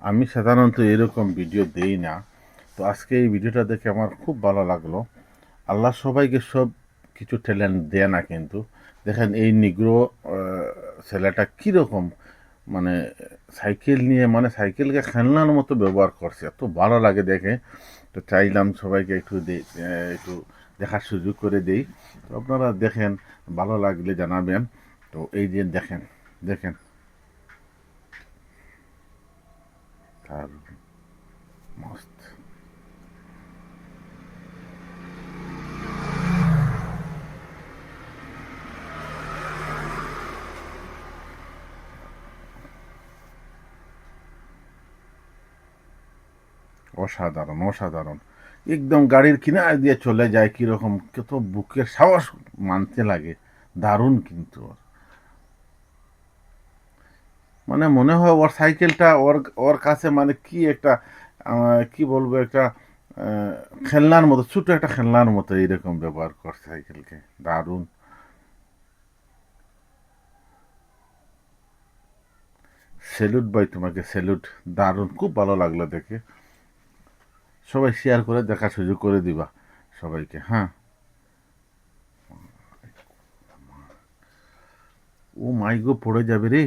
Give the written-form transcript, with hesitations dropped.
আমি সাধারণত এরকম ভিডিও দেই না। তো আজকে এই ভিডিওটা দেখে আমার খুব ভালো লাগলো। আল্লাহ সবাইকে সব কিছু ট্যালেন্ট দেয় না কিন্তু। দেখেন এই নিগ্রো ছেলেটা কীরকম মানে সাইকেল নিয়ে মানে সাইকেলকে খেলনার মতো ব্যবহার করছে। এত ভালো লাগে দেখে। তো চাইলাম সবাইকে একটু দেখার সুযোগ করে দেই। তো আপনারা দেখেন, ভালো লাগলে জানাবেন। তো এই যে দেখেন, দেখেন তার মস্ত অসাধারণ, অসাধারণ। একদম গাড়ির কিনারে দিয়ে চলে যায় কিরকম, কত বুকের সাহস মানতে লাগে। দারুণ কিন্তু। মানে মনে হয় ওর সাইকেলটা ওর ওর কাছে মানে কি একটা কি বলবো একটা আহ, খেলনার মতো, ছোট একটা খেলনার মতো এইরকম ব্যবহার করছে সাইকেলকে। দারুণ। স্যালুট ভাই, তোমাকে স্যালুট। দারুণ, খুব ভালো লাগলো দেখে। সবাই শেয়ার করে দেখার সুযোগ করে দিবা সবাইকে, হ্যাঁ। ও মাইগো, পড়ে যাবে রে।